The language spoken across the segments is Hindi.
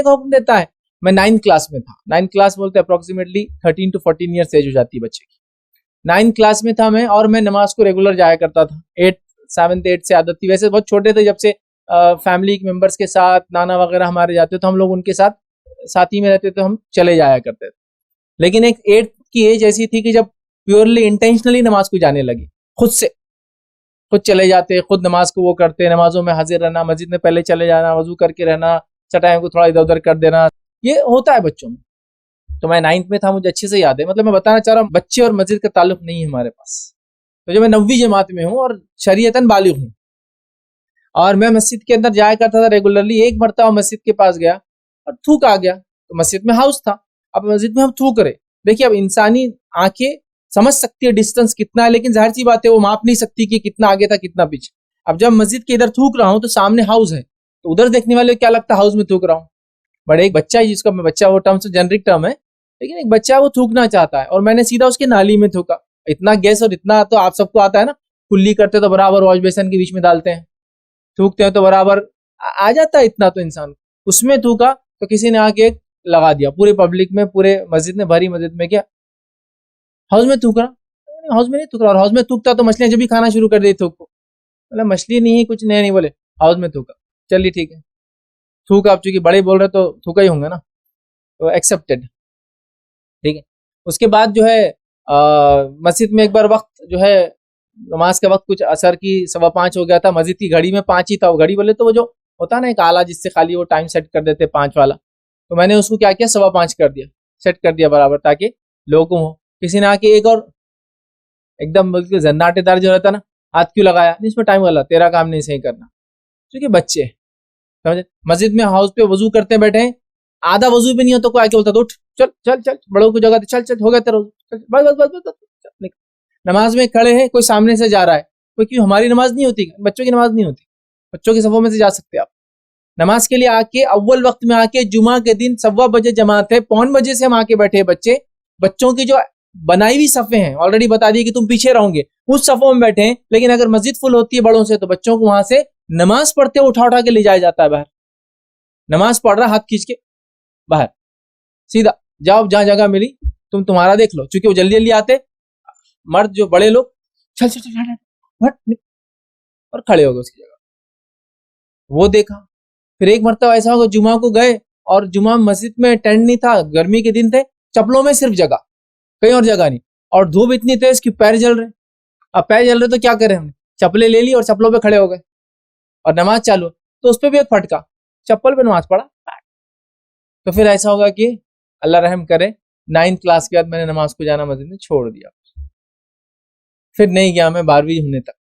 हुक्म देता है। मैं 9th क्लास में था, 9th क्लास बोलते अप्रोक्सीमेटली 13 to 14 ईयर्स एज हो जाती है बच्चे की। 9th क्लास में था मैं, और मैं नमाज को रेगुलर जाया करता था। 7th 8th से आदत थी, वैसे बहुत छोटे थे जब से फैमिली मेंबर्स के साथ नाना वगैरह हमारे जाते तो हम लोग उनके साथ ही में रहते तो हम चले जाया करते थे। लेकिन एक 8th की एज ऐसी थी कि जब प्योरली इंटेंशनली नमाज को जाने लगी, खुद चले जाते, खुद नमाज को वो करते, नमाजों में हाजिर रहना, मस्जिद में पहले चले जाना, वजू करके रहना, चटाइयों को थोड़ा इधर उधर कर देना, ये होता है बच्चों में। तो मैं 9th में था, मुझे अच्छे से याद है। मतलब मैं बताना चाह रहा हूँ बच्चे और मस्जिद का ताल्लुक नहीं है हमारे पास। तो जब मैं 9वीं जमात में हूँ और शरीयतन बालिग हूँ, और मैं मस्जिद के अंदर जाया करता था रेगुलरली, एक मरतबा मस्जिद के पास गया और थूक आ गया। तो मस्जिद में हाउस था, अब मस्जिद में हम थूक रहे। देखिए, अब इंसानी आंखें समझ सकती है डिस्टेंस कितना है, लेकिन जाहिर सी बात है वो माप नहीं सकती कि कितना आगे था कितना पीछे। अब जब मस्जिद के इधर थूक रहा हूँ तो सामने हाउस है, तो उधर देखने वाले क्या लगता है हाउस में थूक रहा हूँ। बड़े एक बच्चा है, जिसका मैं बच्चा, वो टर्म से जेनरिक टर्म है, लेकिन एक बच्चा वो थूकना चाहता है और मैंने सीधा उसके नाली में थूका। इतना गैस और इतना तो आप सबको आता है ना, कुल्ली करते तो बराबर वॉश बेसन के बीच में डालते हैं, थूकते हैं तो बराबर आ जाता है इतना तो इंसान। उसमें थूका तो किसी ने आके लगा दिया पूरे पब्लिक में, पूरे मस्जिद में, भरी मस्जिद में, क्या हाउस में थूक रहा? हाउस में नहीं थूक रहा, और हाउस में थूकता तो मछलियां जब भी खाना शुरू कर दी थूक को। मतलब मछली नहीं है, कुछ नहीं बोले हाउस में थूका, चलिए ठीक है थूक, आप चूंकि बड़े बोल रहे तो थूका ही होंगे ना, तो एक्सेप्टेड, ठीक है। उसके बाद जो है मस्जिद में एक बार वक्त जो है नमाज का वक्त कुछ असर की 5:15 हो गया था, मस्जिद की घड़ी में 5 ही था। वो घड़ी बोले तो वो जो होता है ना एक आला जिससे खाली वो टाइम सेट कर देते 5 वाला, तो मैंने उसको क्या किया 5:15 कर दिया, सेट कर दिया बराबर, ताकि लोगों को किसी ने आके एक और एकदम बिल्कुल जन्नाटेदार जो रहता ना, हाथ क्यों लगाया, नहीं इसमें टाइम वाला, तेरा काम नहीं सही करना, क्योंकि बच्चे समझे। मस्जिद में हाउस पे वजू करते बैठे हैं, आधा वजू भी नहीं हो तो कोई आके बोलता उठ चल चल चल, बड़ों की जगह चल चल हो गया तेरा, बस बस बस बस। नमाज में खड़े हैं, कोई सामने से जा रहा है, कोई क्यों, हमारी नमाज नहीं होती, बच्चों की नमाज नहीं होती, बच्चों की सफों में से जा सकते आप नमाज के लिए आके, अव्वल वक्त में आके। जुमा के दिन 1:15 बजे जमात है, 5:45 बजे से हम आके बैठे हैं बच्चे, बच्चों की जो बनाई हुई सफ़े हैं ऑलरेडी बता दिए कि तुम पीछे रहोगे, उस सफ़ों में बैठे हैं। लेकिन अगर मस्जिद फुल होती है बड़ों से तो बच्चों को वहां से नमाज पढ़ते उठा उठा के ले जाया जाता है बाहर, नमाज पढ़ रहा हाथ खींच के बाहर, सीधा जाओ जहां जगह मिली तुम्हारा देख लो, क्योंकि वो जल्दी जल्दी आते मर्द जो बड़े लोग, चल चल चल हट, और खड़े हो गए उसकी जगह। वो देखा। फिर एक मरतबा ऐसा होगा जुमा को गए और जुमा मस्जिद में टेंट नहीं था, गर्मी के दिन थे, चप्पलों में सिर्फ जगह, कहीं और जगह नहीं, और धूप इतनी तेज कि पैर जल रहे। अब पैर जल रहे तो क्या करें, हमने चप्पलें ले ली और चप्पलों पे खड़े हो गए और नमाज चालू, तो उस पर भी एक फटका, चप्पल पे नमाज पढ़ा। तो फिर ऐसा होगा कि अल्लाह रहम करे, 9th क्लास के बाद मैंने नमाज को जाना मस्जिद में छोड़ दिया, फिर नहीं गया मैं 12वीं होने तक,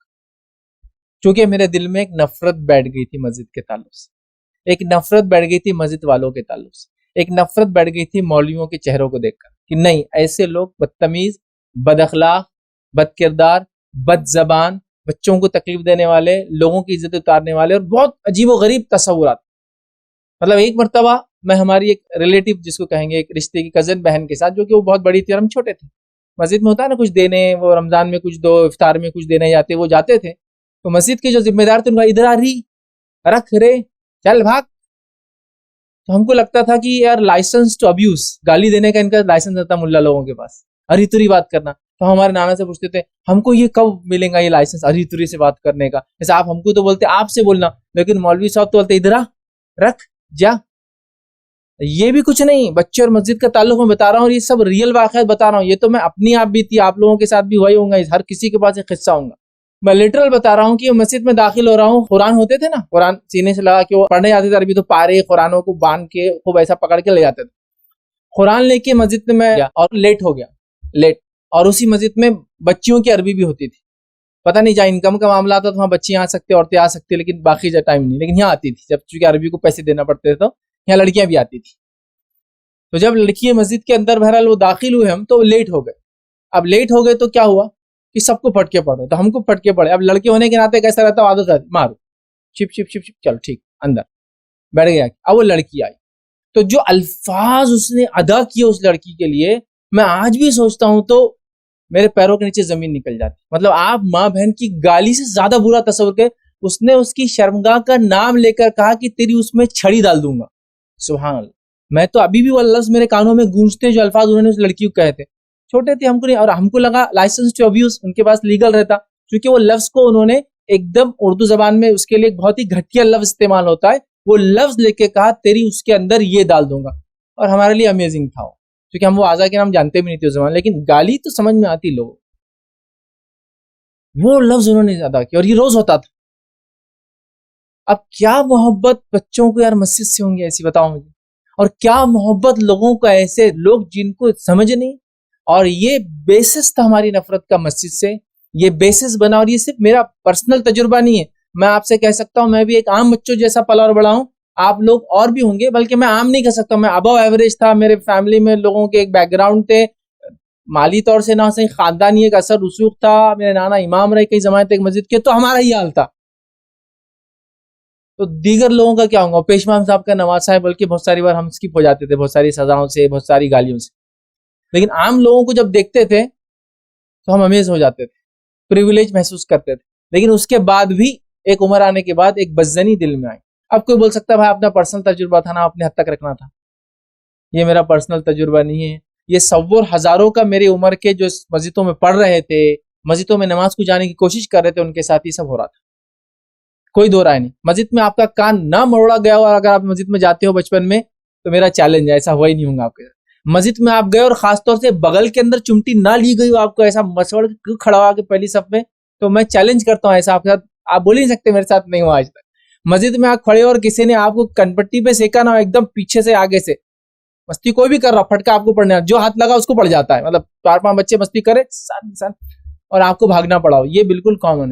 क्योंकि मेरे दिल में एक नफरत बैठ गई थी मस्जिद के ताल्लुक से, एक नफरत बैठ गई थी मस्जिद वालों के ताल्लुक से, एक नफरत बैठ गई थी मौलवियों के चेहरों को देखकर कि नहीं, ऐसे लोग बदतमीज, बदअखलाक, बदकिरदार, बदजबान, बच्चों को तकलीफ देने वाले, लोगों की इज्जत उतारने वाले, और बहुत अजीबोगरीब तस्वुरात। मतलब एक मरतबा मैं हमारी एक रिलेटिव जिसको कहेंगे, एक रिश्ते की कजन बहन के साथ, जो कि वो बहुत बड़ी थी और हम छोटे थे, मस्जिद में होता है ना कुछ देने, वो रमजान में कुछ दो, इफ्तार में कुछ देने जाते, वो जाते थे। तो मस्जिद के जो जिम्मेदार थे उनका इधर आ रही, रख रे, चल भाग। तो हमको लगता था कि यार लाइसेंस टू अब्यूज, गाली देने का इनका लाइसेंस रहता मुल्ला लोगों के पास, अरी तुरी बात करना। तो हमारे नाना से पूछते थे हमको ये कब मिलेगा ये लाइसेंस अरी तुरी से बात करने का, जैसे आप हमको तो बोलते आपसे बोलना, लेकिन मौलवी साहब तो बोलते इधर आ, रख जा। ये भी कुछ नहीं, बच्चे और मस्जिद का ताल्लुक मैं बता रहा हूँ, ये सब रियल वाक़यात बता रहा हूँ, ये तो मैं अपनी आप भी थी, आप लोगों के साथ भी हुआ ही होगा, हर किसी के पास एक किस्सा होगा। मैं लिटरल बता रहा हूँ कि मस्जिद में दाखिल हो रहा हूँ, कुरान होते थे ना, कुरान सीने से लगा के वो पढ़ने जाते थे, अरबी तो पारे कुरानों को बांध के खूब ऐसा पकड़ के ले जाते थे। कुरान लेके मस्जिद में मैं और लेट हो गया, लेट, और उसी मस्जिद में बच्चियों की अरबी भी होती थी। पता नहीं जहाँ इनकम का मामला आता तो वहाँ बच्चियाँ आ सकती, औरतें आ सकती, लेकिन बाकी टाइम नहीं, लेकिन यहाँ आती थी, जब चूंकि अरबी को पैसे देना पड़ते थे तो यहाँ लड़कियां भी आती थी। तो जब लड़की मस्जिद के अंदर बहरहाल वो दाखिल हुए हम, तो लेट हो गए। अब लेट हो गए तो क्या हुआ कि सबको फटके पड़े, तो हमको फटके पड़े। अब लड़के होने के नाते कैसा रहता, आदत रहती, मारो छिप छिप छिप छिप, चलो ठीक, अंदर बैठ गया। अब वो लड़की आई, तो जो अल्फाज उसने अदा किए उस लड़की के लिए, मैं आज भी सोचता हूं तो मेरे पैरों के नीचे जमीन निकल जाती। मतलब आप माँ बहन की गाली से ज्यादा बुरा तस्वर के, उसने उसकी शर्मगाह का नाम लेकर कहा कि तेरी उसमें छड़ी डाल दूंगा। सुभान अल्लाह। मैं तो अभी भी वो लफ्ज मेरे कानों में गूंजते हैं जो अल्फाज उन्होंने उस लड़की को कहे थे। छोटे थे, हमको नहीं, और हमको लगा लाइसेंस टू अब्यूज उनके पास लीगल रहता, क्योंकि वो लफ्ज को उन्होंने एकदम उर्दू जबान में उसके लिए एक बहुत ही घटिया लफ्ज इस्तेमाल होता है, वो लफ्ज लेके कहा तेरी उसके अंदर ये डाल दूंगा। और हमारे लिए अमेजिंग था वो, क्योंकि हम वो आज़ा के नाम जानते भी नहीं थे उस जमाने, लेकिन गाली तो समझ में आती लोगों। वो लफ्ज उन्होंने अदा किया और ये रोज होता था। अब क्या मोहब्बत बच्चों को यार मस्जिद से होंगी ऐसी, बताओ मुझे। और क्या मोहब्बत लोगों को, ऐसे लोग जिनको समझ नहीं। और ये बेसिस था हमारी नफरत का मस्जिद से, ये बेसिस बना। और ये सिर्फ मेरा पर्सनल तजुर्बा नहीं है, मैं आपसे कह सकता हूं मैं भी एक आम बच्चों जैसा पला और बड़ा हूं, आप लोग और भी होंगे, बल्कि मैं आम नहीं कह सकता, मैं अबव एवरेज था। मेरे फैमिली में लोगों के एक बैकग्राउंड थे, माली तौर से ना सही, खानदानी एक असर रसूख था, मेरे नाना इमाम रहे कई जमाने तक मस्जिद के, तो हमारा ही हाल था। तो दीगर लोगों का क्या होगा, पेशवा साहब का नवाज साहब, बल्कि बहुत सारी बार हम स्किप हो जाते थे, बहुत सारी सजाओं से, बहुत सारी गालियों से। लेकिन आम लोगों को जब देखते थे तो हम अमेज हो जाते थे, प्रिविलेज महसूस करते थे। लेकिन उसके बाद भी एक उम्र आने के बाद एक बज़नी दिल में आई। अब कोई बोल सकता है भाई अपना पर्सनल तजुर्बा था ना, अपने हद तक रखना था। ये मेरा पर्सनल तजुर्बा नहीं है, ये सव्वोर हजारों का मेरी उम्र के जो मस्जिदों में पढ़ रहे थे, मस्जिदों में नमाज को जाने की कोशिश कर रहे थे, उनके साथ ही सब हो रहा था। कोई दो राय नहीं। मस्जिद में आपका कान ना मरोड़ा गया हो, और अगर आप मस्जिद में जाते हो बचपन में, तो मेरा चैलेंज है ऐसा हुआ ही नहीं होगा आपके साथ। मस्जिद में आप गए और खासतौर से बगल के अंदर चिमटी ना ली गई हो, आपको ऐसा मसवड़ खड़ा हुआ के पहली सफ में, तो मैं चैलेंज करता हूँ ऐसा आपके साथ आप बोल ही नहीं सकते, मेरे साथ नहीं हुआ आज तक। मस्जिद में आप खड़े और किसी ने आपको कनपट्टी पे सेका ना, एकदम पीछे से आगे से, मस्ती कोई भी कर रहा, फटका आपको पड़ने, जो हाथ लगा उसको पड़ जाता है, मतलब 4-5 बच्चे मस्ती करे सन सन और आपको भागना पड़ा हो, ये बिल्कुल कॉमन है।